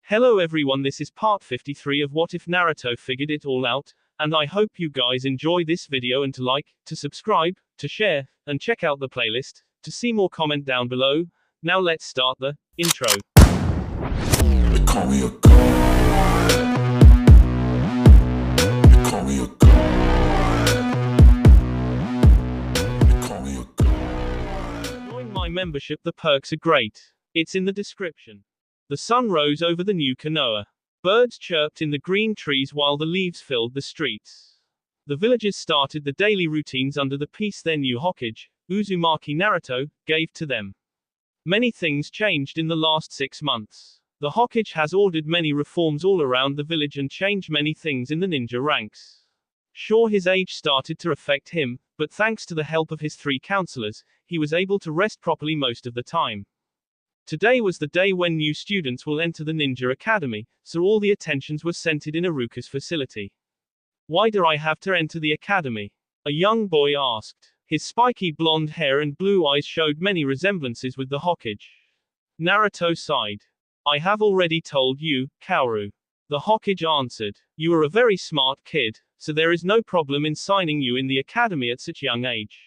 Hello everyone, this is part 53 of What If Naruto Figured It All Out, and I hope you guys enjoy this video and to like, to subscribe, to share, and check out the playlist, to see more comment down below. Now let's start the intro. They call me a god. They call me a god. They call me a god. Join my membership, the perks are great. It's in the description. The sun rose over the new Konoha. Birds chirped in the green trees while the leaves filled the streets. The villagers started the daily routines under the peace their new Hokage, Uzumaki Naruto, gave to them. Many things changed in the last 6 months. The Hokage has ordered many reforms all around the village and changed many things in the ninja ranks. Sure, his age started to affect him, but thanks to the help of his 3 counselors, he was able to rest properly most of the time. Today was the day when new students will enter the Ninja Academy, so all the attentions were centered in Iruka's facility. Why do I have to enter the academy? A young boy asked. His spiky blonde hair and blue eyes showed many resemblances with the Hokage. Naruto sighed. I have already told you, Kaoru. The Hokage answered. You are a very smart kid, so there is no problem in signing you in the academy at such young age.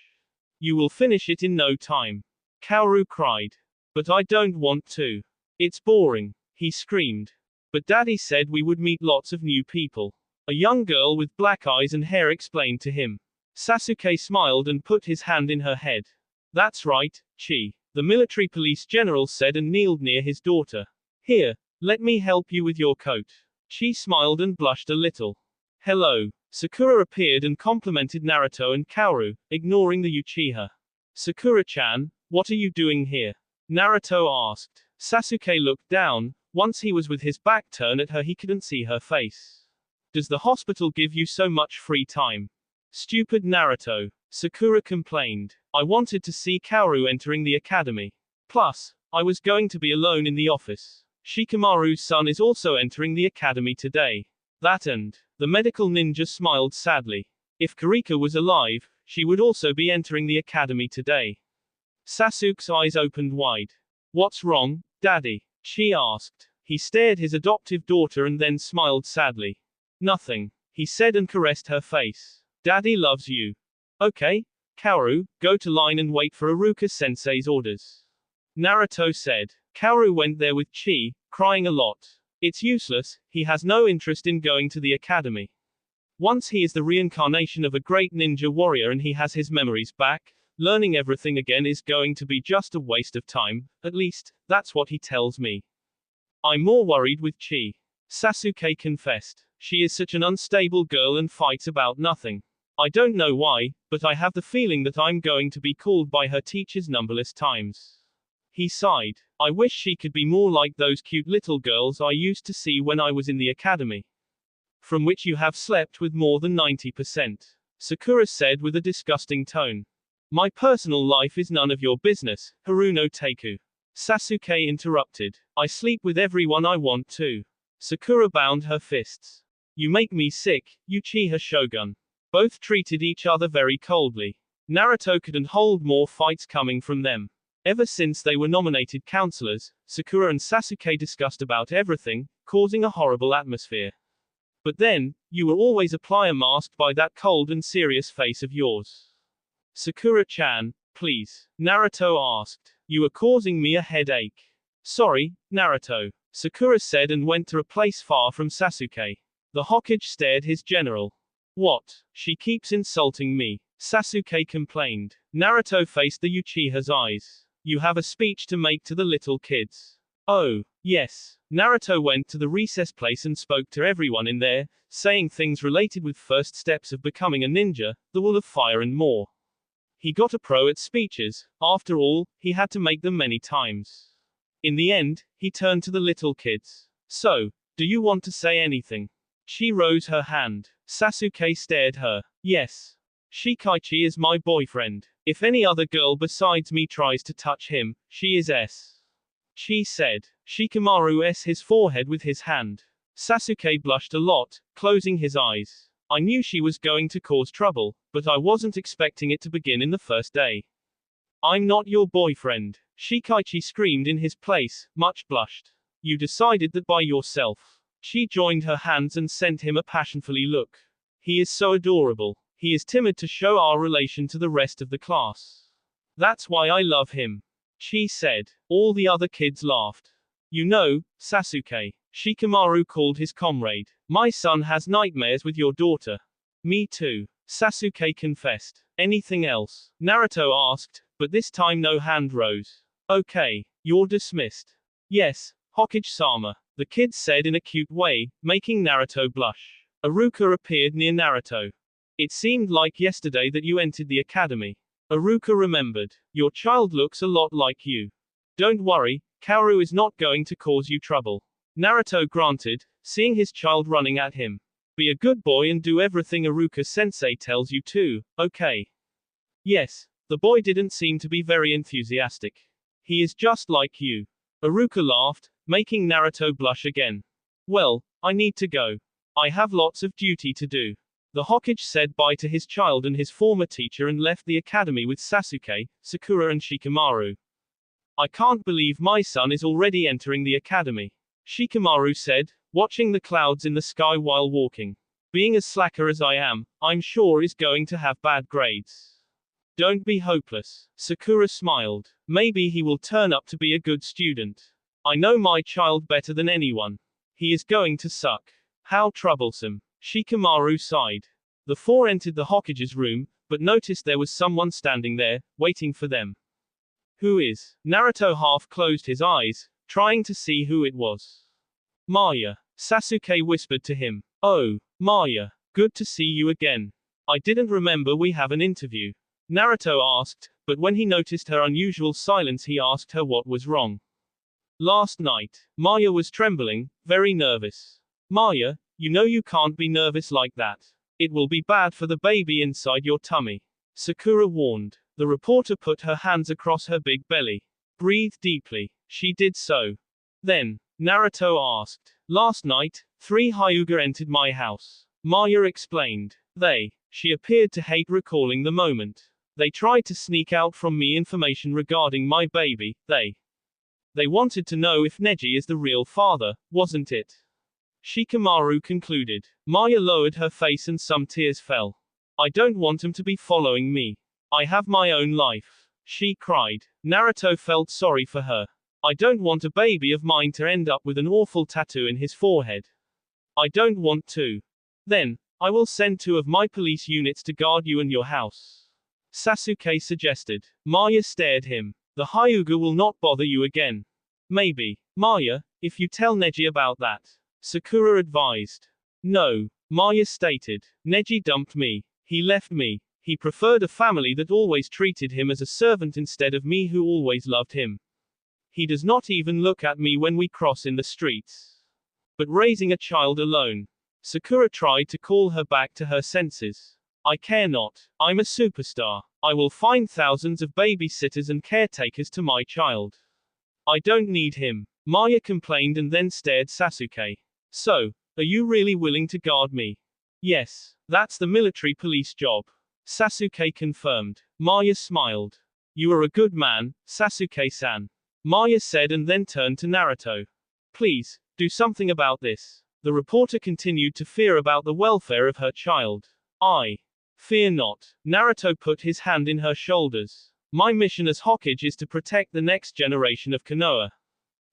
You will finish it in no time. Kaoru cried. But I don't want to. It's boring, he screamed. But Daddy said we would meet lots of new people. A young girl with black eyes and hair explained to him. Sasuke smiled and put his hand in her head. That's right, Chi. The military police general said and kneeled near his daughter. Here, let me help you with your coat. Chi smiled and blushed a little. Hello. Sakura appeared and complimented Naruto and Kaoru, ignoring the Uchiha. Sakura-chan, what are you doing here? Naruto asked. Sasuke looked down. Once he was with his back turned at her, he couldn't see her face. Does the hospital give you so much free time? Stupid Naruto. Sakura complained. I wanted to see Kaoru entering the academy. Plus, I was going to be alone in the office. Shikamaru's son is also entering the academy today. That and the medical ninja smiled sadly. If Karika was alive, she would also be entering the academy today. Sasuke's eyes opened wide. What's wrong, Daddy? She asked. He stared his adoptive daughter and then smiled sadly. Nothing, he said and caressed her face. Daddy loves you. Okay, Kaoru, go to line and wait for Iruka-sensei's orders. Naruto said. Kaoru went there with Chi, crying a lot. It's useless, he has no interest in going to the academy. Once he is the reincarnation of a great ninja warrior and he has his memories back, learning everything again is going to be just a waste of time, at least, that's what he tells me. I'm more worried with Chi. Sasuke confessed. She is such an unstable girl and fights about nothing. I don't know why, but I have the feeling that I'm going to be called by her teachers numberless times. He sighed. I wish she could be more like those cute little girls I used to see when I was in the academy. From which you have slept with more than 90%. Sakura said with a disgusting tone. My personal life is none of your business, Haruno Teiku. Sasuke interrupted. I sleep with everyone I want to. Sakura bound her fists. You make me sick, Uchiha Shogun. Both treated each other very coldly. Naruto couldn't hold more fights coming from them. Ever since they were nominated counselors, Sakura and Sasuke discussed about everything, causing a horrible atmosphere. But then, you will always apply a mask by that cold and serious face of yours. Sakura-chan, please. Naruto asked. You are causing me a headache. Sorry, Naruto. Sakura said and went to a place far from Sasuke. The Hokage stared his general. What? She keeps insulting me. Sasuke complained. Naruto faced the Uchiha's eyes. You have a speech to make to the little kids. Oh, yes. Naruto went to the recess place and spoke to everyone in there, saying things related with first steps of becoming a ninja, the wall of fire and more. He got a pro at speeches, after all, he had to make them many times. In the end, he turned to the little kids. So, do you want to say anything? She rose her hand. Sasuke stared her. Yes. Shikaichi is my boyfriend. If any other girl besides me tries to touch him, she is S. She said. Shikamaru S his forehead with his hand. Sasuke blushed a lot, closing his eyes. I knew she was going to cause trouble, but I wasn't expecting it to begin in the first day. I'm not your boyfriend. Shikaichi screamed in his place, much blushed. You decided that by yourself. She joined her hands and sent him a passionfully look. He is so adorable. He is timid to show our relation to the rest of the class. That's why I love him. She said. All the other kids laughed. You know, Sasuke, Shikamaru called his comrade. My son has nightmares with your daughter. Me too. Sasuke confessed. Anything else? Naruto asked, but this time no hand rose. Okay, you're dismissed. Yes, Hokage-sama, the kids said in a cute way, making Naruto blush. Iruka appeared near Naruto. It seemed like yesterday that you entered the academy. Iruka remembered. Your child looks a lot like you. Don't worry, Kaoru is not going to cause you trouble. Naruto granted, seeing his child running at him. Be a good boy and do everything Iruka-sensei tells you to, okay? Yes, the boy didn't seem to be very enthusiastic. He is just like you. Iruka laughed, making Naruto blush again. Well, I need to go. I have lots of duty to do. The Hokage said bye to his child and his former teacher and left the academy with Sasuke, Sakura and Shikamaru. I can't believe my son is already entering the academy. Shikamaru said, watching the clouds in the sky while walking. Being as slacker as I am, I'm sure is going to have bad grades. Don't be hopeless. Sakura smiled. Maybe he will turn up to be a good student. I know my child better than anyone. He is going to suck. How troublesome. Shikamaru sighed. The four entered the Hokage's room, but noticed there was someone standing there, waiting for them. Who is? Naruto half closed his eyes, trying to see who it was. Maya. Sasuke whispered to him. Oh, Maya. Good to see you again. I didn't remember we have an interview. Naruto asked, but when he noticed her unusual silence he asked her what was wrong. Last night. Maya was trembling, very nervous. Maya, you know you can't be nervous like that. It will be bad for the baby inside your tummy. Sakura warned. The reporter put her hands across her big belly. Breathe deeply. She did so. Then, Naruto asked. Last night, 3 Hyuga entered my house. Maya explained. She appeared to hate recalling the moment. They tried to sneak out from me information regarding my baby. They wanted to know if Neji is the real father, wasn't it? Shikamaru concluded. Maya lowered her face and some tears fell. I don't want him to be following me. I have my own life. She cried. Naruto felt sorry for her. I don't want a baby of mine to end up with an awful tattoo in his forehead. I don't want to. Then, I will send 2 of my police units to guard you and your house. Sasuke suggested. Maya stared him. The Hyuga will not bother you again. Maybe. Maya, if you tell Neji about that. Sakura advised. No. Maya stated. Neji dumped me. He left me. He preferred a family that always treated him as a servant instead of me who always loved him. He does not even look at me when we cross in the streets. But raising a child alone. Sakura tried to call her back to her senses. I care not. I'm a superstar. I will find thousands of babysitters and caretakers to my child. I don't need him. Maya complained and then stared Sasuke. So, are you really willing to guard me? Yes, that's the military police job. Sasuke confirmed. Maya smiled. You are a good man, Sasuke-san. Maya said and then turned to Naruto. Please, do something about this. The reporter continued to fear about the welfare of her child. I fear not. Naruto put his hand in her shoulders. My mission as Hokage is to protect the next generation of Konoha.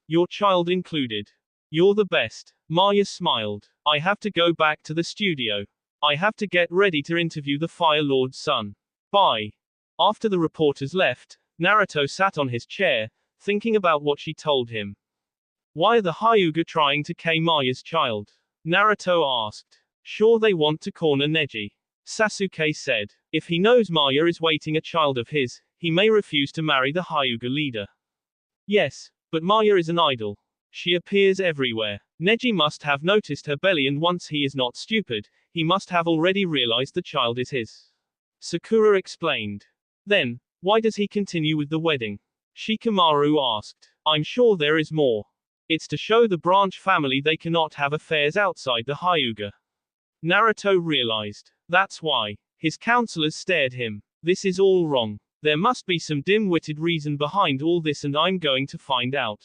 Your child included. You're the best. Maya smiled. I have to go back to the studio. I have to get ready to interview the Fire Lord's son. Bye. After the reporters left, Naruto sat on his chair, thinking about what she told him. Why are the Hyuga trying to kill Maya's child? Naruto asked. Sure they want to corner Neji. Sasuke said. If he knows Maya is waiting a child of his, he may refuse to marry the Hyuga leader. Yes, but Maya is an idol. She appears everywhere. Neji must have noticed her belly and once he is not stupid, he must have already realized the child is his. Sakura explained. Then, why does he continue with the wedding? Shikamaru asked. I'm sure there is more. It's to show the branch family they cannot have affairs outside the Hyuga. Naruto realized. That's why. His counselors stared him. This is all wrong. There must be some dim-witted reason behind all this and I'm going to find out.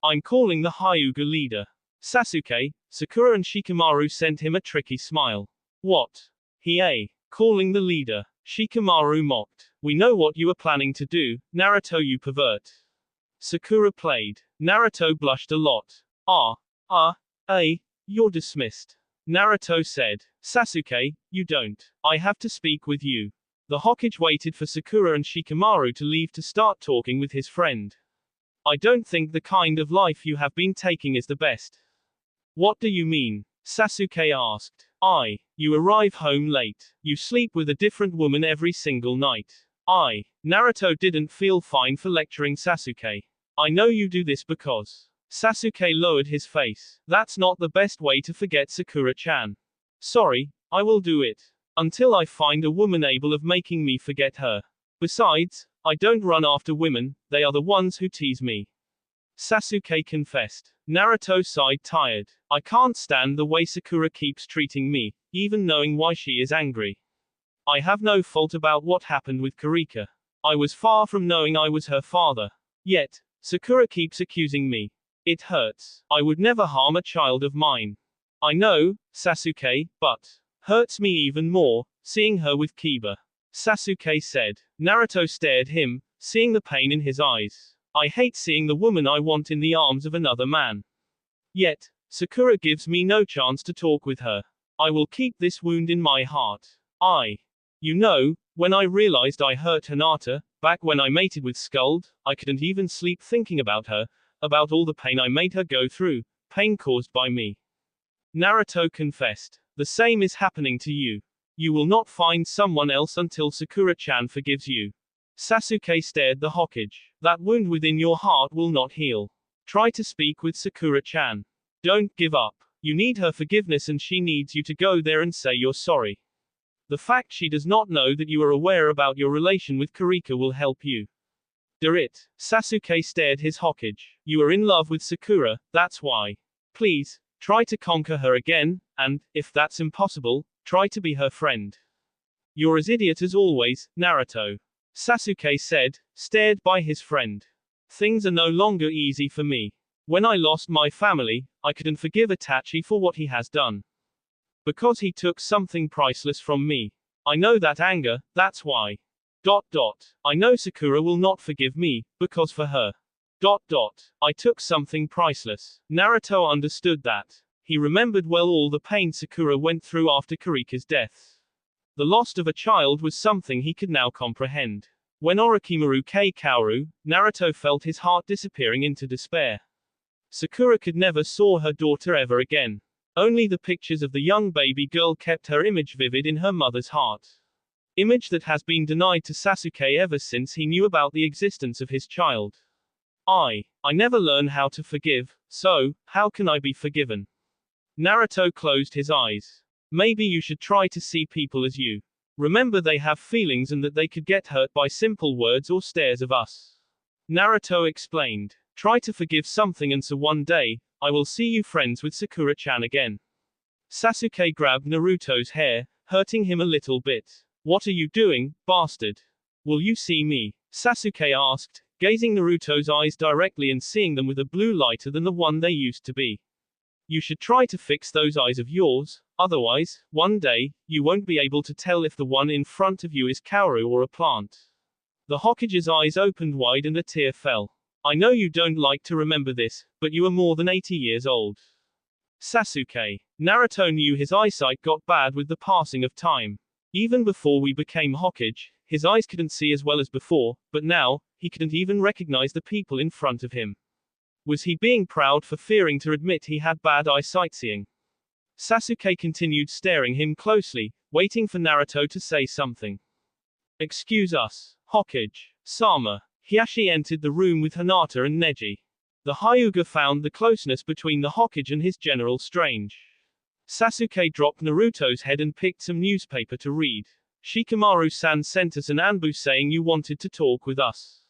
I'm calling the Hyuga leader. Sasuke, Sakura and Shikamaru sent him a tricky smile. What? Calling the leader. Shikamaru mocked. We know what you are planning to do, Naruto, you pervert. Sakura played. Naruto blushed a lot. You're dismissed. Naruto said. Sasuke, you don't. I have to speak with you. The Hokage waited for Sakura and Shikamaru to leave to start talking with his friend. I don't think the kind of life you have been taking is the best. What do you mean? Sasuke asked. You arrive home late. You sleep with a different woman every single night. Naruto didn't feel fine for lecturing Sasuke. I know you do this because. Sasuke lowered his face. That's not the best way to forget Sakura-chan. Sorry, I will do it. Until I find a woman able of making me forget her. Besides, I don't run after women, they are the ones who tease me. Sasuke confessed. Naruto sighed tired. I can't stand the way Sakura keeps treating me, even knowing why she is angry. I have no fault about what happened with Kurika. I was far from knowing I was her father. Yet, Sakura keeps accusing me. It hurts. I would never harm a child of mine. I know, Sasuke, but hurts me even more, seeing her with Kiba. Sasuke said. Naruto stared him, seeing the pain in his eyes. I hate seeing the woman I want in the arms of another man. Yet, Sakura gives me no chance to talk with her. I will keep this wound in my heart. When I realized I hurt Hinata, back when I mated with Skuld, I couldn't even sleep thinking about her, about all the pain I made her go through, pain caused by me. Naruto confessed. The same is happening to you. You will not find someone else until Sakura-chan forgives you. Sasuke stared the Hokage. That wound within your heart will not heal. Try to speak with Sakura-chan. Don't give up. You need her forgiveness and she needs you to go there and say you're sorry. The fact she does not know that you are aware about your relation with Kurika will help you. Sasuke stared his Hokage. You are in love with Sakura, that's why. Please, try to conquer her again, and, if that's impossible, try to be her friend. You're as idiot as always, Naruto. Sasuke said, stared by his friend. Things are no longer easy for me. When I lost my family, I couldn't forgive Itachi for what he has done. Because he took something priceless from me. I know that anger, that's why. I know Sakura will not forgive me, because for her. I took something priceless. Naruto understood that. He remembered well all the pain Sakura went through after Kurika's death. The loss of a child was something he could now comprehend. When Orochimaru Kaoru, Naruto felt his heart disappearing into despair. Sakura could never saw her daughter ever again. Only the pictures of the young baby girl kept her image vivid in her mother's heart. Image that has been denied to Sasuke ever since he knew about the existence of his child. I never learn how to forgive, so, how can I be forgiven? Naruto closed his eyes. Maybe you should try to see people as you. Remember they have feelings and that they could get hurt by simple words or stares of us. Naruto explained. Try to forgive something and so one day, I will see you friends with Sakura-chan again. Sasuke grabbed Naruto's hair, hurting him a little bit. What are you doing, bastard? Will you see me? Sasuke asked, gazing Naruto's eyes directly and seeing them with a blue lighter than the one they used to be. You should try to fix those eyes of yours, otherwise, one day, you won't be able to tell if the one in front of you is Kaoru or a plant. The Hokage's eyes opened wide and a tear fell. I know you don't like to remember this, but you are more than 80 years old. Sasuke. Naruto knew his eyesight got bad with the passing of time. Even before we became Hokage, his eyes couldn't see as well as before, but now, he couldn't even recognize the people in front of him. Was he being proud for fearing to admit he had bad eye-sightseeing? Sasuke continued staring him closely, waiting for Naruto to say something. Excuse us, Hokage. Sama. Hiashi entered the room with Hinata and Neji. The Hyuga found the closeness between the Hokage and his general strange. Sasuke dropped Naruto's head and picked some newspaper to read. Shikamaru-san sent us an anbu saying you wanted to talk with us.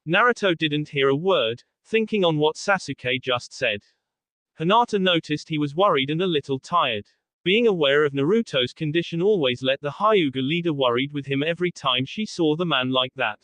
Naruto didn't hear a word, thinking on what Sasuke just said. Hinata noticed he was worried and a little tired. Being aware of Naruto's condition always let the Hyuga leader worried with him every time she saw the man like that.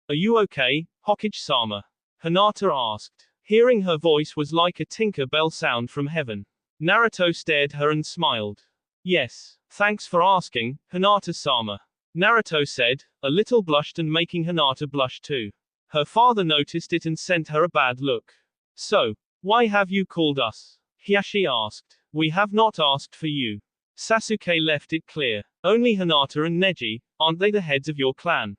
Are you okay, Hokage-sama? Hinata asked. Hearing her voice was like a Tinker Bell sound from heaven. Naruto stared her and smiled. Yes, thanks for asking, Hinata-sama. Naruto said, a little blushed and making Hinata blush too. Her father noticed it and sent her a bad look. So, why have you called us? Hiashi asked. We have not asked for you. Sasuke left it clear. Only Hinata and Neji, aren't they the heads of your clan?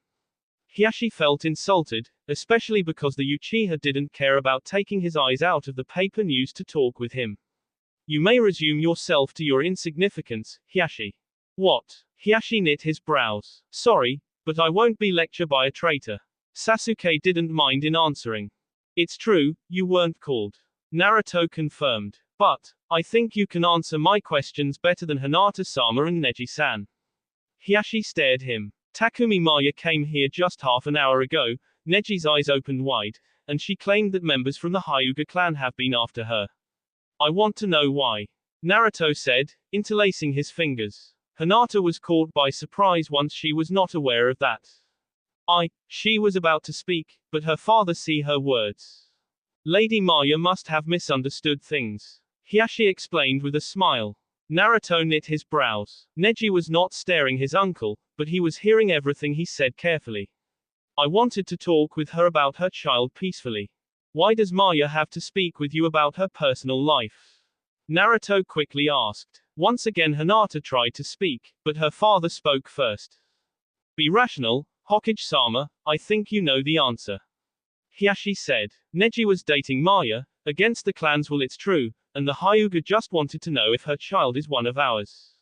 Hiashi felt insulted, especially because the Uchiha didn't care about taking his eyes out of the paper news to talk with him. You may resume yourself to your insignificance, Hiashi. What? Hiashi knit his brows. Sorry, but I won't be lectured by a traitor. Sasuke didn't mind in answering. It's true, you weren't called. Naruto confirmed. But, I think you can answer my questions better than Hinata-sama and Neji-san. Hiashi stared him. Takumi Maya came here just half an hour ago. Neji's eyes opened wide, and she claimed that members from the Hyuga clan have been after her. I want to know why. Naruto said, interlacing his fingers. Hinata was caught by surprise once she was not aware of that. She was about to speak, but her father see her words. Lady Maya must have misunderstood things. Hiashi explained with a smile. Naruto knit his brows. Neji was not staring his uncle, but he was hearing everything he said carefully. I wanted to talk with her about her child peacefully. Why does Maya have to speak with you about her personal life? Naruto quickly asked. Once again Hinata tried to speak, but her father spoke first. Be rational, Hokage-sama, I think you know the answer. Hiashi said. Neji was dating Maya, against the clan's will it's true, and the Hyuga just wanted to know if her child is one of ours.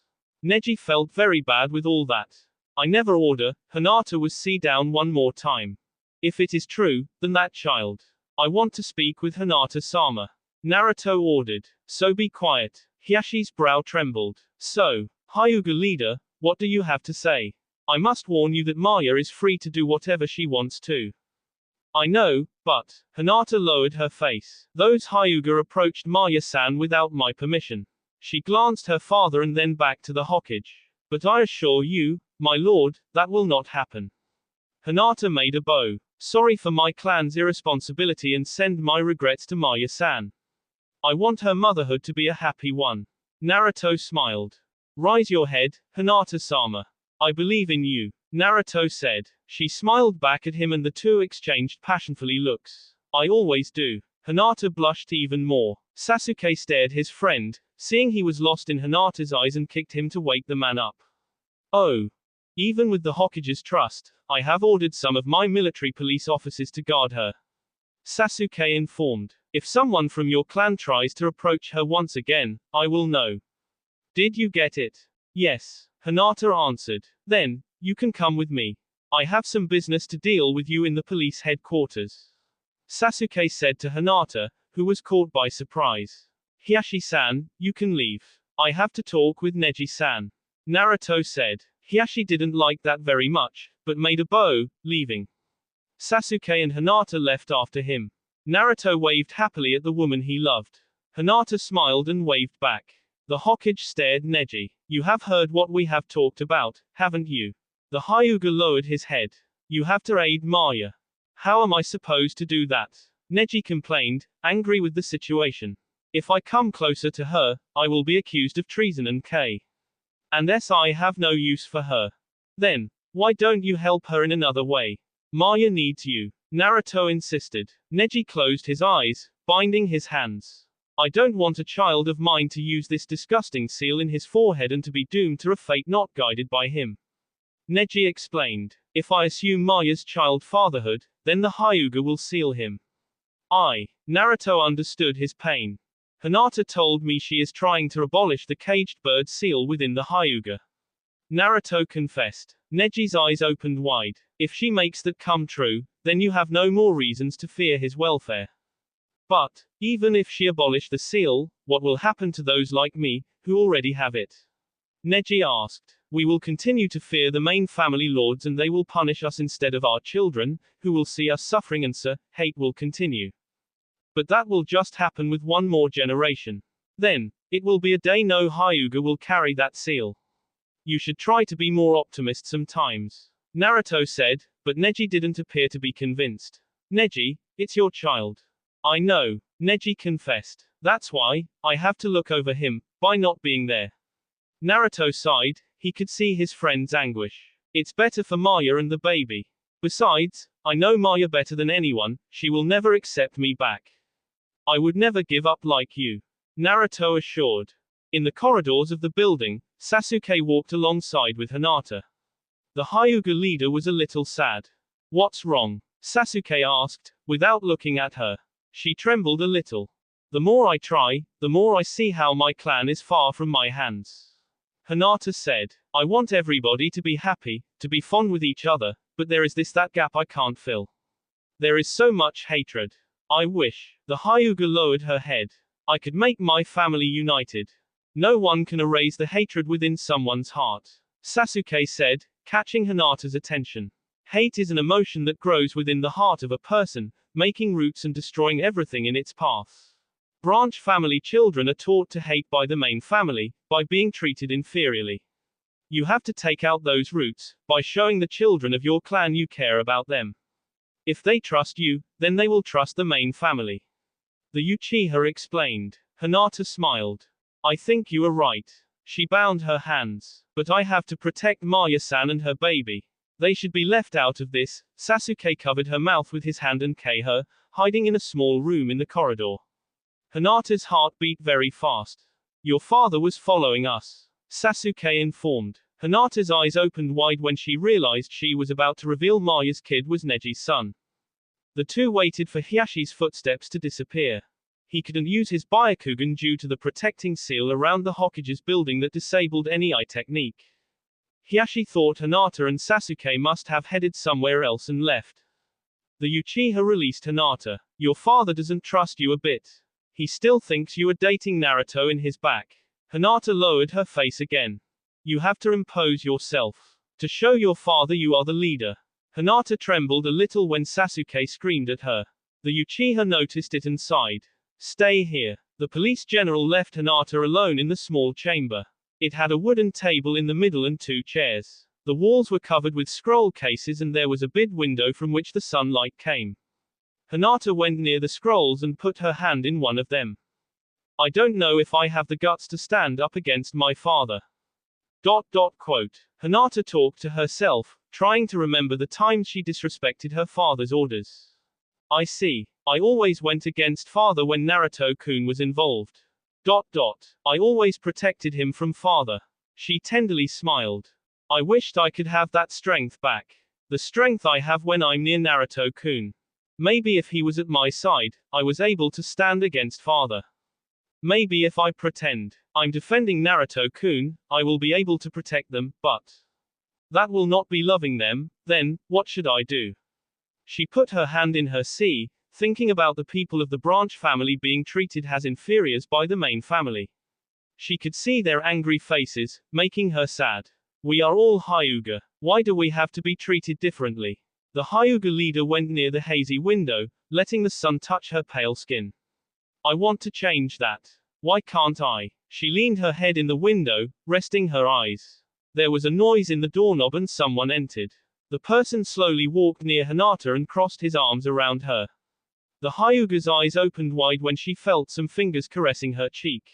Neji felt very bad with all that. I never order, Hinata was see down one more time. If it is true, then that child. I want to speak with Hinata-sama. Naruto ordered. So be quiet. Hiashi's brow trembled. So, Hyuga leader, what do you have to say? I must warn you that Maya is free to do whatever she wants to. I know, but, Hinata lowered her face. Those Hyuga approached Maya-san without my permission. She glanced her father and then back to the Hokage. But I assure you, my lord, that will not happen. Hinata made a bow. Sorry for my clan's irresponsibility and send my regrets to Maya-san. I want her motherhood to be a happy one. Naruto smiled. Raise your head, Hinata-sama. I believe in you. Naruto said. She smiled back at him and the two exchanged passionately looks. I always do. Hinata blushed even more. Sasuke stared his friend, seeing he was lost in Hinata's eyes and kicked him to wake the man up. Oh. Even with the Hokage's trust, I have ordered some of my military police officers to guard her. Sasuke informed. If someone from your clan tries to approach her once again, I will know. Did you get it? Yes. Hinata answered. Then, you can come with me. I have some business to deal with you in the police headquarters. Sasuke said to Hinata, who was caught by surprise. Hiashi-san, you can leave. I have to talk with Neji-san. Naruto said. Hiashi didn't like that very much, but made a bow, leaving. Sasuke and Hinata left after him. Naruto waved happily at the woman he loved. Hinata smiled and waved back. The Hokage stared Neji. You have heard what we have talked about, haven't you? The Hyuga lowered his head. You have to aid Maya. How am I supposed to do that? Neji complained, angry with the situation. If I come closer to her, I will be accused of treason and Unless I have no use for her. Then, why don't you help her in another way? Maya needs you. Naruto insisted. Neji closed his eyes, binding his hands. I don't want a child of mine to use this disgusting seal in his forehead and to be doomed to a fate not guided by him. Neji explained. If I assume Maya's child fatherhood, then the Hyuga will seal him. Naruto understood his pain. Hinata told me she is trying to abolish the caged bird seal within the Hyuga. Naruto confessed. Neji's eyes opened wide. If she makes that come true, then you have no more reasons to fear his welfare. But, even if she abolished the seal, what will happen to those like me, who already have it? Neji asked. We will continue to fear the main family lords and they will punish us instead of our children, who will see us suffering and hate will continue. But that will just happen with one more generation. Then, it will be a day no Hyuga will carry that seal. You should try to be more optimist sometimes. Naruto said, but Neji didn't appear to be convinced. Neji, it's your child. I know, Neji confessed. That's why, I have to look over him, by not being there. Naruto sighed, he could see his friend's anguish. It's better for Maya and the baby. Besides, I know Maya better than anyone, she will never accept me back. I would never give up like you. Naruto assured. In the corridors of the building, Sasuke walked alongside with Hinata. The Hyuga leader was a little sad. What's wrong? Sasuke asked, without looking at her. She trembled a little. The more I try, the more I see how my clan is far from my hands. Hinata said, I want everybody to be happy, to be fond with each other, but there is that gap I can't fill. There is so much hatred. I wish. The Hyuga lowered her head. I could make my family united. No one can erase the hatred within someone's heart. Sasuke said, catching Hinata's attention. Hate is an emotion that grows within the heart of a person, making roots and destroying everything in its path. Branch family children are taught to hate by the main family, by being treated inferiorly. You have to take out those roots, by showing the children of your clan you care about them. If they trust you, then they will trust the main family. The Uchiha explained. Hinata smiled. I think you are right. She bound her hands. But I have to protect Maya-san and her baby. They should be left out of this. Sasuke covered her mouth with his hand and kei her, hiding in a small room in the corridor. Hinata's heart beat very fast. Your father was following us, Sasuke informed. Hinata's eyes opened wide when she realized she was about to reveal Maya's kid was Neji's son. The two waited for Hiyashi's footsteps to disappear. He couldn't use his Byakugan due to the protecting seal around the Hokage's building that disabled any eye technique. Hiyashi thought Hinata and Sasuke must have headed somewhere else and left. The Uchiha released Hinata. Your father doesn't trust you a bit. He still thinks you are dating Naruto in his back. Hinata lowered her face again. You have to impose yourself. To show your father you are the leader. Hinata trembled a little when Sasuke screamed at her. The Uchiha noticed it and sighed. Stay here. The police general left Hinata alone in the small chamber. It had a wooden table in the middle and two chairs. The walls were covered with scroll cases and there was a big window from which the sunlight came. Hinata went near the scrolls and put her hand in one of them. I don't know if I have the guts to stand up against my father. Quote. Hinata talked to herself, trying to remember the times she disrespected her father's orders. I see. I always went against father when Naruto-kun was involved. I always protected him from father. She tenderly smiled. I wished I could have that strength back. The strength I have when I'm near Naruto-kun. Maybe if he was at my side, I was able to stand against father. Maybe if I pretend I'm defending Naruto-kun, I will be able to protect them, but that will not be loving them. Then, what should I do? She put her hand in her sea, thinking about the people of the branch family being treated as inferiors by the main family. She could see their angry faces, making her sad. We are all Hyuga. Why do we have to be treated differently? The Hyuga leader went near the hazy window, letting the sun touch her pale skin. I want to change that. Why can't I? She leaned her head in the window, resting her eyes. There was a noise in the doorknob and someone entered. The person slowly walked near Hinata and crossed his arms around her. The Hyuga's eyes opened wide when she felt some fingers caressing her cheek.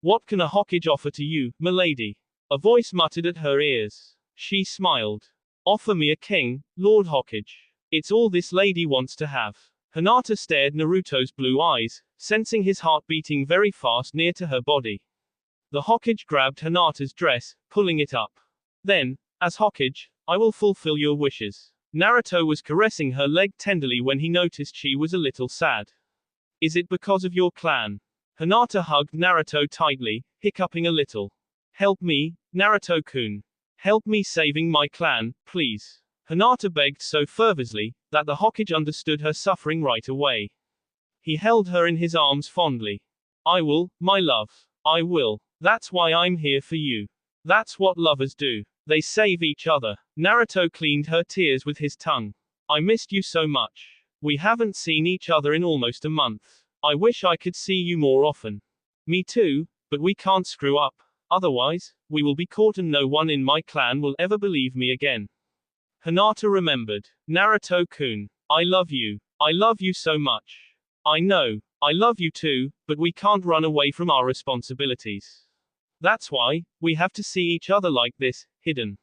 What can a Hokage offer to you, milady? A voice muttered at her ears. She smiled. Offer me a king, Lord Hokage. It's all this lady wants to have. Hinata stared Naruto's blue eyes, sensing his heart beating very fast near to her body. The Hokage grabbed Hinata's dress, pulling it up. Then, as Hokage, I will fulfill your wishes. Naruto was caressing her leg tenderly when he noticed she was a little sad. Is it because of your clan? Hinata hugged Naruto tightly, hiccuping a little. Help me, Naruto-kun. Help me saving my clan, please. Hinata begged so fervently, that the Hokage understood her suffering right away. He held her in his arms fondly. I will, my love. I will. That's why I'm here for you. That's what lovers do. They save each other. Naruto cleaned her tears with his tongue. I missed you so much. We haven't seen each other in almost a month. I wish I could see you more often. Me too, but we can't screw up. Otherwise, we will be caught and no one in my clan will ever believe me again. Hinata remembered. Naruto-kun. I love you. I love you so much. I know. I love you too, but we can't run away from our responsibilities. That's why, we have to see each other like this, hidden.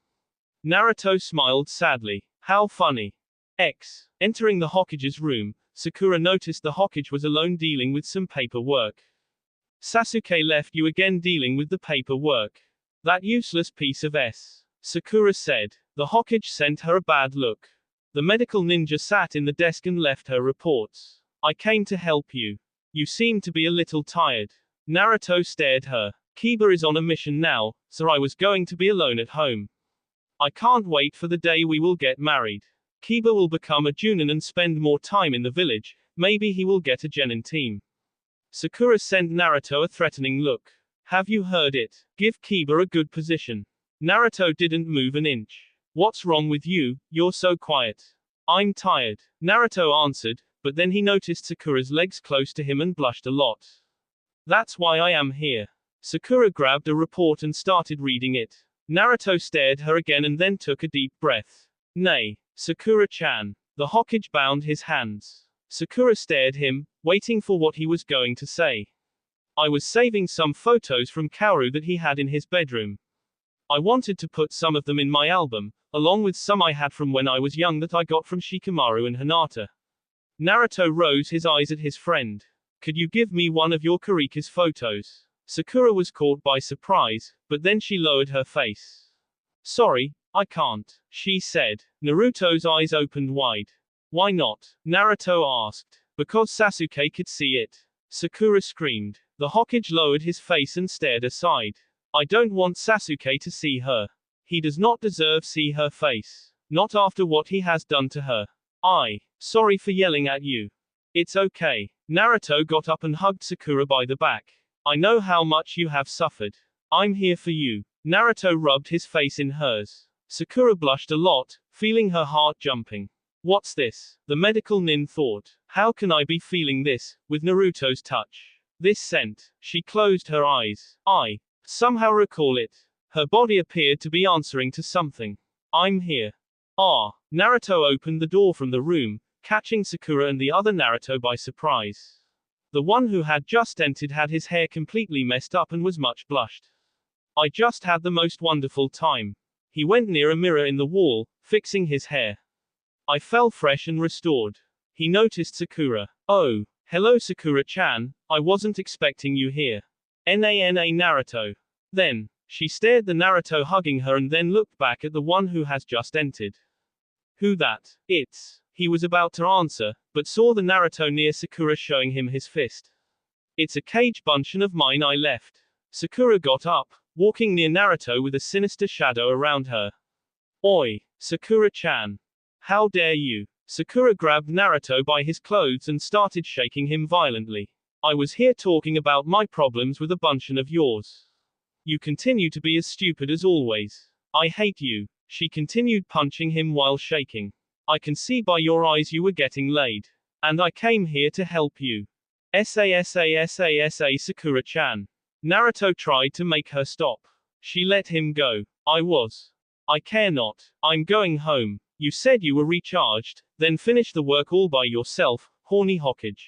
Naruto smiled sadly. How funny. Entering the Hokage's room, Sakura noticed the Hokage was alone dealing with some paperwork. Sasuke left you again dealing with the paperwork. That useless piece of s. Sakura said. The Hokage sent her a bad look. The medical ninja sat in the desk and left her reports. I came to help you. You seem to be a little tired. Naruto stared her. Kiba is on a mission now, so I was going to be alone at home. I can't wait for the day we will get married. Kiba will become a Junin and spend more time in the village, maybe he will get a genin team. Sakura sent Naruto a threatening look. Have you heard it? Give Kiba a good position. Naruto didn't move an inch. What's wrong with you, you're so quiet. I'm tired. Naruto answered, but then he noticed Sakura's legs close to him and blushed a lot. That's why I am here. Sakura grabbed a report and started reading it. Naruto stared her again and then took a deep breath. Nay, Sakura-chan. The Hokage bound his hands. Sakura stared him, waiting for what he was going to say. I was saving some photos from Kaoru that he had in his bedroom. I wanted to put some of them in my album, along with some I had from when I was young that I got from Shikamaru and Hinata. Naruto rose his eyes at his friend. Could you give me one of your Kurika's photos? Sakura was caught by surprise, but then she lowered her face. Sorry, I can't, she said. Naruto's eyes opened wide. Why not? Naruto asked. Because Sasuke could see it. Sakura screamed. The Hokage lowered his face and stared aside. I don't want Sasuke to see her. He does not deserve see her face. Not after what he has done to her. Sorry for yelling at you. It's okay. Naruto got up and hugged Sakura by the back. I know how much you have suffered. I'm here for you. Naruto rubbed his face in hers. Sakura blushed a lot, feeling her heart jumping. What's this? The medical nin thought. How can I be feeling this, with Naruto's touch? This scent. She closed her eyes. I somehow recall it. Her body appeared to be answering to something. I'm here. Naruto opened the door from the room, catching Sakura and the other Naruto by surprise. The one who had just entered had his hair completely messed up and was much blushed. I just had the most wonderful time. He went near a mirror in the wall, fixing his hair. I felt fresh and restored. He noticed Sakura. Oh, hello Sakura-chan, I wasn't expecting you here. Nana Naruto. Then, she stared the Naruto hugging her and then looked back at the one who has just entered. Who that? It's. He was about to answer, but saw the Naruto near Sakura showing him his fist. It's a cage bunchen of mine I left. Sakura got up, walking near Naruto with a sinister shadow around her. Oi, Sakura-chan. How dare you? Sakura grabbed Naruto by his clothes and started shaking him violently. I was here talking about my problems with a bunchen of yours. You continue to be as stupid as always. I hate you. She continued punching him while shaking. I can see by your eyes you were getting laid. And I came here to help you. Sa Sakura-chan. Naruto tried to make her stop. She let him go. I care not. I'm going home. You said you were recharged, then finish the work all by yourself, horny Hokage.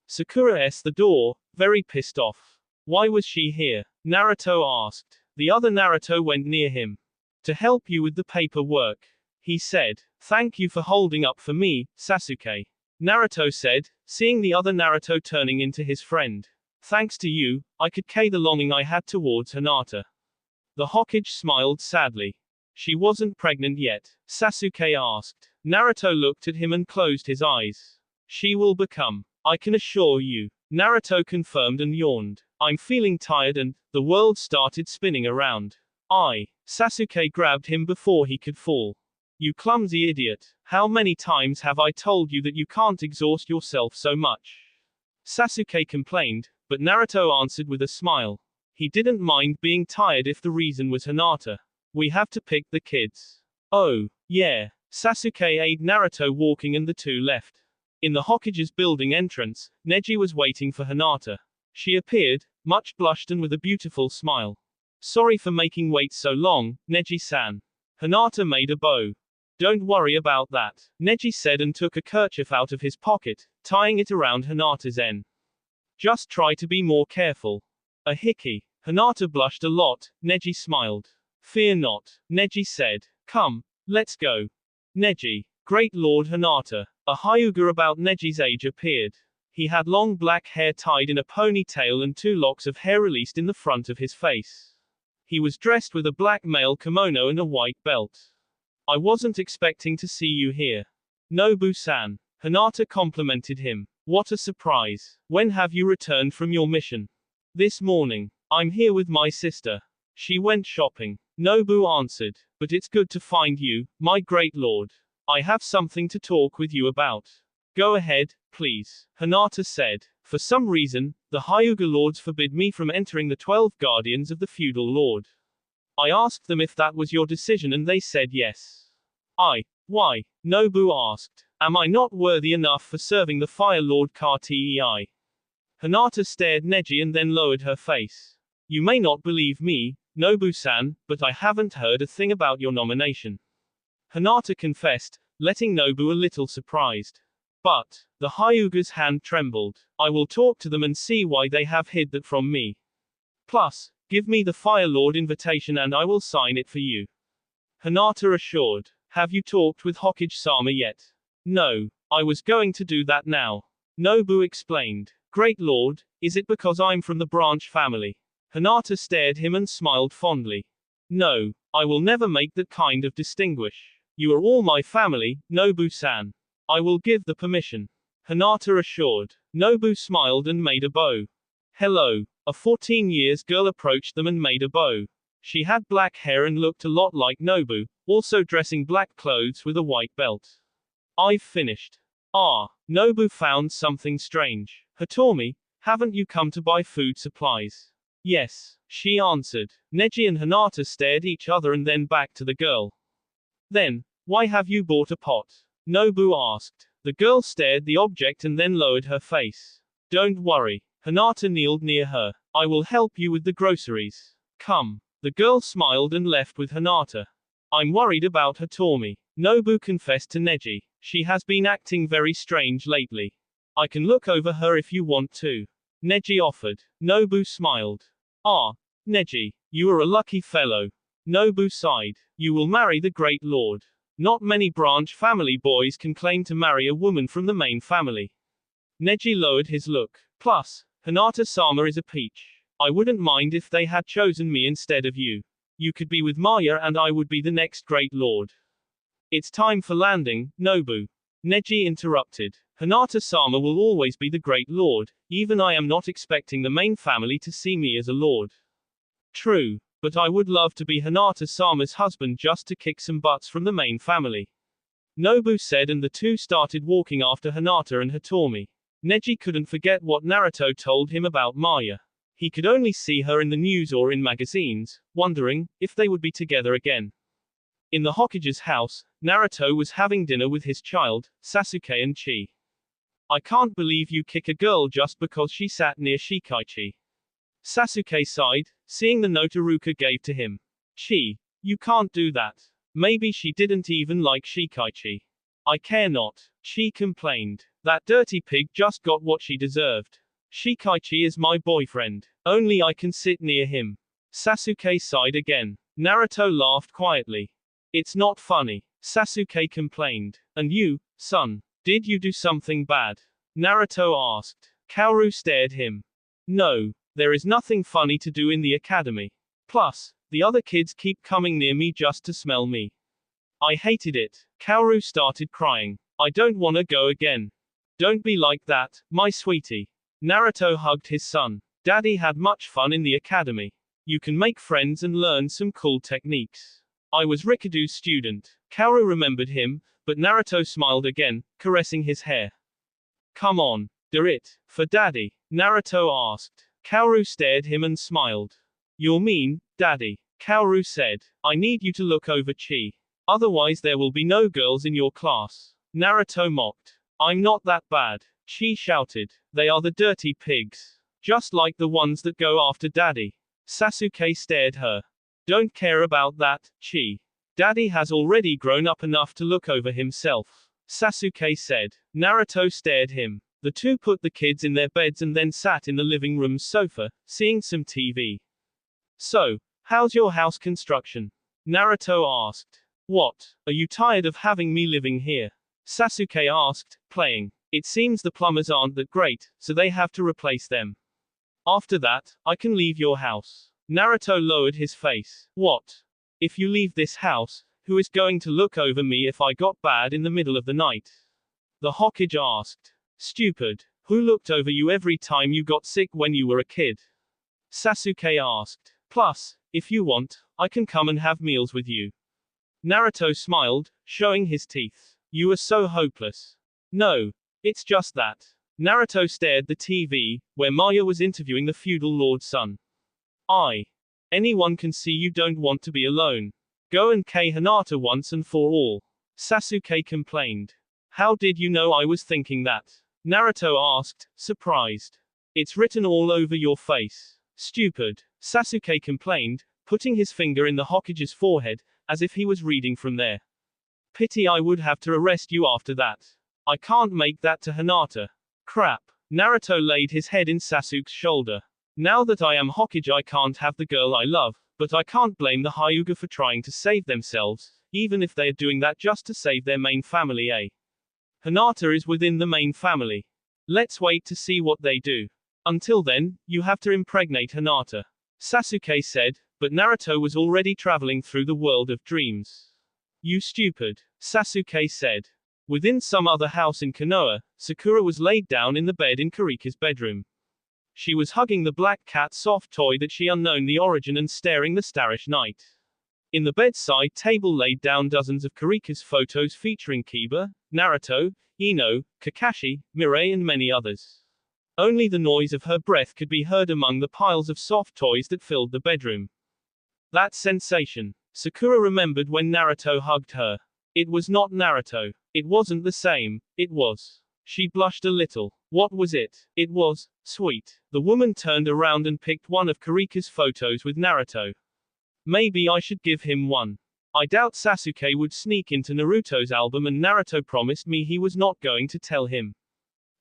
Sakura s the door, very pissed off. Why was she here? Naruto asked. The other Naruto went near him. To help you with the paperwork. He said. Thank you for holding up for me, Sasuke. Naruto said, seeing the other Naruto turning into his friend. Thanks to you, I could kay the longing I had towards Hinata. The Hokage smiled sadly. She wasn't pregnant yet, Sasuke asked. Naruto looked at him and closed his eyes. She will become. I can assure you. Naruto confirmed and yawned. I'm feeling tired and, the world started spinning around. Sasuke grabbed him before he could fall. You clumsy idiot. How many times have I told you that you can't exhaust yourself so much? Sasuke complained, but Naruto answered with a smile. He didn't mind being tired if the reason was Hinata. We have to pick the kids. Oh, yeah. Sasuke aided Naruto walking and the two left. In the Hokage's building entrance, Neji was waiting for Hinata. She appeared, much blushed and with a beautiful smile. Sorry for making wait so long, Neji-san. Hinata made a bow. Don't worry about that, Neji said and took a kerchief out of his pocket, tying it around Hinata's end. Just try to be more careful. A hickey. Hinata blushed a lot. Neji smiled. Fear not, Neji said. Come, let's go. Neji. Great Lord Hinata. A Hyuga about Neji's age appeared. He had long black hair tied in a ponytail and 2 locks of hair released in the front of his face. He was dressed with a black mail kimono and a white belt. I wasn't expecting to see you here. Nobu-san. Hinata complimented him. What a surprise. When have you returned from your mission? This morning. I'm here with my sister. She went shopping. Nobu answered. But it's good to find you, my great lord. I have something to talk with you about. Go ahead, please, Hinata said. For some reason, the Hyuga lords forbid me from entering the 12 guardians of the feudal lord. I asked them if that was your decision and they said yes. Why? Nobu asked. Am I not worthy enough for serving the Fire Lord Ka-Tei? Hinata stared Neji and then lowered her face. You may not believe me, Nobu-san, but I haven't heard a thing about your nomination. Hinata confessed, letting Nobu a little surprised. But, the Hyuga's hand trembled. I will talk to them and see why they have hid that from me. Plus, give me the Fire Lord invitation and I will sign it for you. Hinata assured. Have you talked with Hokage-sama yet? No, I was going to do that now. Nobu explained. Great Lord, is it because I'm from the branch family? Hinata stared him and smiled fondly. No, I will never make that kind of distinguish. You are all my family, Nobu-san. I will give the permission. Hinata assured. Nobu smiled and made a bow. Hello. A 14 years girl approached them and made a bow. She had black hair and looked a lot like Nobu, also dressing black clothes with a white belt. I've finished. Nobu found something strange. Hitomi, haven't you come to buy food supplies? Yes, she answered. Neji and Hinata stared each other and then back to the girl. Then, why have you bought a pot? Nobu asked. The girl stared the object and then lowered her face. Don't worry. Hinata kneeled near her. I will help you with the groceries. Come. The girl smiled and left with Hinata. I'm worried about Hitomi. Nobu confessed to Neji. She has been acting very strange lately. I can look over her if you want to. Neji offered. Nobu smiled. Neji, you are a lucky fellow. Nobu sighed. You will marry the great lord. Not many branch family boys can claim to marry a woman from the main family. Neji lowered his look. Plus, Hinata-sama is a peach. I wouldn't mind if they had chosen me instead of you. You could be with Maya and I would be the next great lord. It's time for landing, Nobu. Neji interrupted. Hinata-sama will always be the great lord, even I am not expecting the main family to see me as a lord. True, but I would love to be Hinata-sama's husband just to kick some butts from the main family. Nobu said and the two started walking after Hinata and Hitomi. Neji couldn't forget what Naruto told him about Maya. He could only see her in the news or in magazines, wondering if they would be together again. In the Hokage's house, Naruto was having dinner with his child, Sasuke and Chi. I can't believe you kick a girl just because she sat near Shikaichi. Sasuke sighed, seeing the note Iruka gave to him. Chi, you can't do that. Maybe she didn't even like Shikaichi. I care not, Chi complained. That dirty pig just got what she deserved. Shikaichi is my boyfriend. Only I can sit near him. Sasuke sighed again. Naruto laughed quietly. It's not funny. Sasuke complained. And you, son, did you do something bad? Naruto asked. Kaoru stared him. No, there is nothing funny to do in the academy. Plus, the other kids keep coming near me just to smell me. I hated it. Kaoru started crying. I don't want to go again. Don't be like that, my sweetie. Naruto hugged his son. Daddy had much fun in the academy. You can make friends and learn some cool techniques. I was Rikudo's student. Kaoru remembered him, but Naruto smiled again, caressing his hair. Come on, do it, for daddy, Naruto asked. Kaoru stared him and smiled. You're mean, daddy, Kaoru said. I need you to look over Chi. Otherwise there will be no girls in your class. Naruto mocked. I'm not that bad. Chi shouted. They are the dirty pigs. Just like the ones that go after daddy. Sasuke stared her. Don't care about that, Chi. Daddy has already grown up enough to look over himself. Sasuke said. Naruto stared him. The two put the kids in their beds and then sat in the living room's sofa, seeing some TV. So, how's your house construction? Naruto asked. What? Are you tired of having me living here? Sasuke asked, playing. It seems the plumbers aren't that great, so they have to replace them. After that, I can leave your house. Naruto lowered his face. What? If you leave this house, who is going to look over me if I got bad in the middle of the night? The Hokage asked. Stupid. Who looked over you every time you got sick when you were a kid? Sasuke asked. Plus, if you want, I can come and have meals with you. Naruto smiled, showing his teeth. You are so hopeless. No. It's just that. Naruto stared the TV, where Maya was interviewing the feudal lord's son. Anyone can see you don't want to be alone. Go and kill Hinata once and for all. Sasuke complained. How did you know I was thinking that? Naruto asked, surprised. It's written all over your face. Stupid. Sasuke complained, putting his finger in the Hokage's forehead, as if he was reading from there. Pity I would have to arrest you after that. I can't make that to Hinata. Crap. Naruto laid his head in Sasuke's shoulder. Now that I am Hokage I can't have the girl I love, but I can't blame the Hyuga for trying to save themselves, even if they are doing that just to save their main family, eh? Hinata is within the main family. Let's wait to see what they do. Until then, you have to impregnate Hinata. Sasuke said, but Naruto was already traveling through the world of dreams. You stupid. Sasuke said. Within some other house in Konoha, Sakura was laid down in the bed in Kurika's bedroom. She was hugging the black cat soft toy that she unknown the origin and staring the starish night. In the bedside table laid down dozens of Kurika's photos featuring Kiba, Naruto, Ino, Kakashi, Mirai and many others. Only the noise of her breath could be heard among the piles of soft toys that filled the bedroom. That sensation. Sakura remembered when Naruto hugged her. It was not Naruto. It wasn't the same. It was. She blushed a little. What was it? It was sweet. The woman turned around and picked one of Kurika's photos with Naruto. Maybe I should give him one. I doubt Sasuke would sneak into Naruto's album and Naruto promised me he was not going to tell him.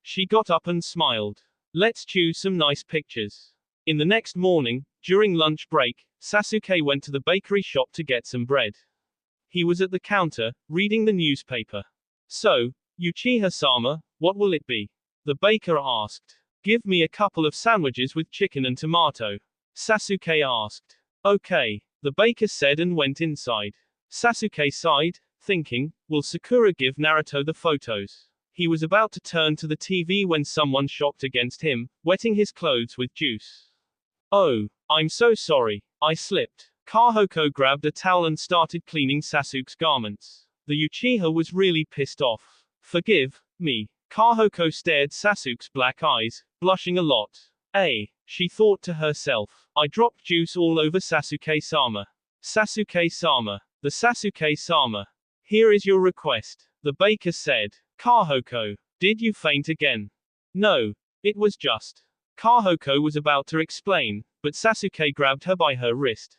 She got up and smiled. Let's choose some nice pictures. In the next morning, during lunch break, Sasuke went to the bakery shop to get some bread. He was at the counter, reading the newspaper. So, Uchiha-sama, what will it be? The baker asked. Give me a couple of sandwiches with chicken and tomato. Sasuke asked. Okay, the baker said and went inside. Sasuke sighed, thinking, will Sakura give Naruto the photos? He was about to turn to the TV when someone shocked against him, wetting his clothes with juice. Oh, I'm so sorry, I slipped. Kahoko grabbed a towel and started cleaning Sasuke's garments. The Uchiha was really pissed off. Forgive me. Kahoko stared Sasuke's black eyes, blushing a lot. She thought to herself. I dropped juice all over Sasuke-sama. Sasuke-sama. The Sasuke-sama. Here is your request. The baker said. Kahoko. Did you faint again? No. It was just. Kahoko was about to explain, but Sasuke grabbed her by her wrist.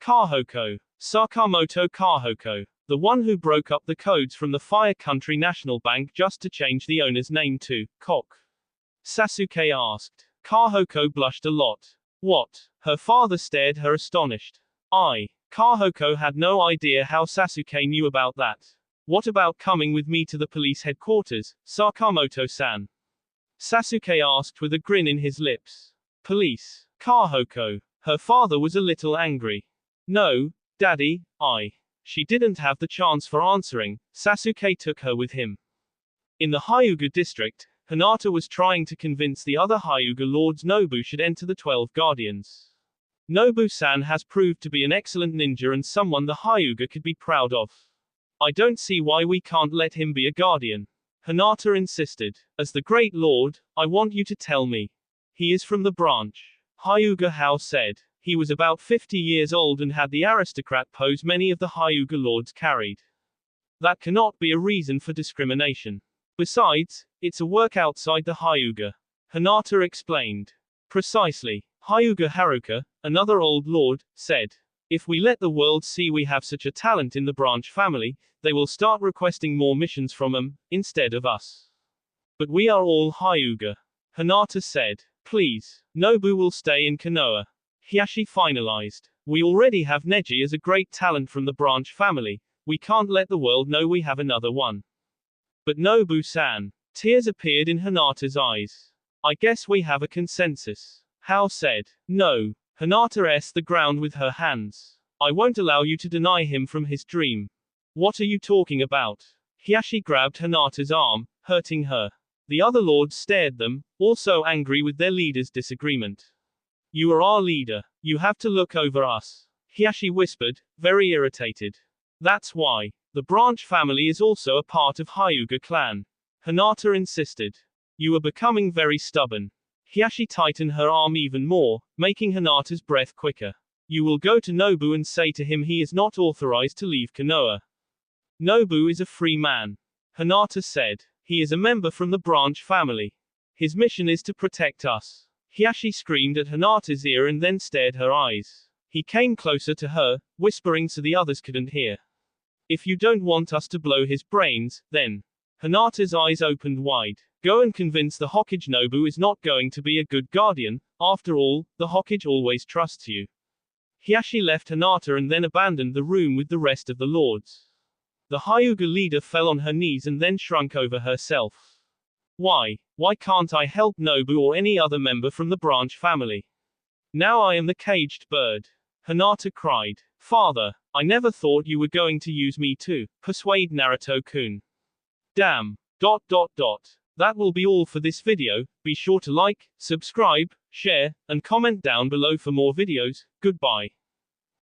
Kahoko. Sakamoto Kahoko. The one who broke up the codes from the Fire Country National Bank just to change the owner's name to Cock. Sasuke asked. Kahoko blushed a lot. What? Her father stared her astonished. Kahoko had no idea how Sasuke knew about that. What about coming with me to the police headquarters, Sakamoto-san? Sasuke asked with a grin in his lips. Police. Kahoko. Her father was a little angry. No, Daddy, She didn't have the chance for answering. Sasuke took her with him. In the Hyuga district, Hinata was trying to convince the other Hyuga lords Nobu should enter the 12 Guardians. Nobu-san has proved to be an excellent ninja and someone the Hyuga could be proud of. I don't see why we can't let him be a guardian. Hinata insisted. As the Great Lord, I want you to tell me. He is from the branch. Hyuga Hao said. He was about 50 years old and had the aristocrat pose many of the Hyuga lords carried. That cannot be a reason for discrimination. Besides, it's a work outside the Hyuga. Hinata explained. Precisely. Hyuga Haruka, another old lord, said. If we let the world see we have such a talent in the branch family, they will start requesting more missions from them, instead of us. But we are all Hyuga. Hinata said. Please. Nobu will stay in Konoha. Hiashi finalized. We already have Neji as a great talent from the branch family. We can't let the world know we have another one. But Nobu-san. Tears appeared in Hinata's eyes. I guess we have a consensus. Hao said. No. Hinata s the ground with her hands. I won't allow you to deny him from his dream. What are you talking about? Hiashi grabbed Hinata's arm, hurting her. The other lords stared them, also angry with their leader's disagreement. You are our leader. You have to look over us. Hiashi whispered, very irritated. That's why. The branch family is also a part of Hyuga clan. Hinata insisted. You are becoming very stubborn. Hiashi tightened her arm even more, making Hinata's breath quicker. You will go to Nobu and say to him he is not authorized to leave Konoha. Nobu is a free man. Hinata said. He is a member from the branch family. His mission is to protect us. Hiashi screamed at Hinata's ear and then stared her eyes. He came closer to her, whispering so the others couldn't hear. If you don't want us to blow his brains, then. Hinata's eyes opened wide. Go and convince the Hokage Nobu is not going to be a good guardian. After all, the Hokage always trusts you. Hiashi left Hinata and then abandoned the room with the rest of the lords. The Hyuga leader fell on her knees and then shrunk over herself. Why? Why can't I help Nobu or any other member from the branch family? Now I am the caged bird. Hinata cried. Father, I never thought you were going to use me to persuade Naruto-kun. Damn. ... That will be all for this video. Be sure to like, subscribe, share, and comment down below for more videos. Goodbye.